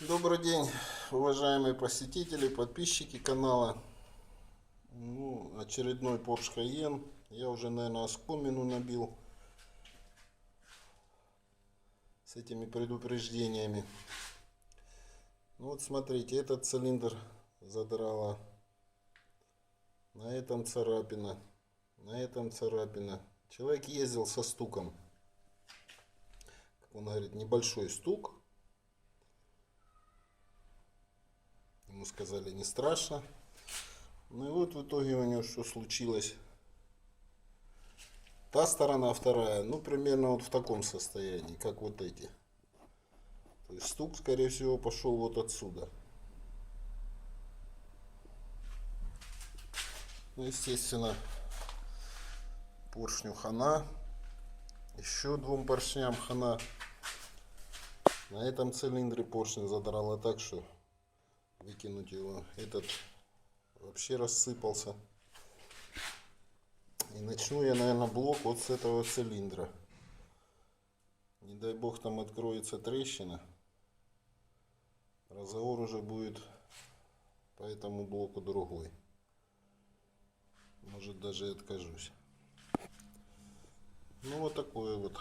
Добрый день, уважаемые посетители, подписчики канала. Очередной Porsche Cayenne. Я уже, наверное, оскомину набил с этими предупреждениями. Вот смотрите, этот цилиндр задрало. На этом царапина. На этом царапина. Человек ездил со стуком. Как он говорит, небольшой стук. Ему сказали, не страшно. Ну и вот в итоге у него что случилось. Та сторона, вторая, примерно вот в таком состоянии, как вот эти. То есть стук, скорее всего, пошел вот отсюда. Ну, естественно, поршню хана. Еще двум поршням хана. На этом цилиндре поршень задрало так, что выкинуть его. Этот вообще рассыпался. И начну я, наверное, блок вот с этого цилиндра. Не дай бог там откроется трещина. Разговор уже будет по этому блоку другой. Может, даже и откажусь. Ну вот такое вот.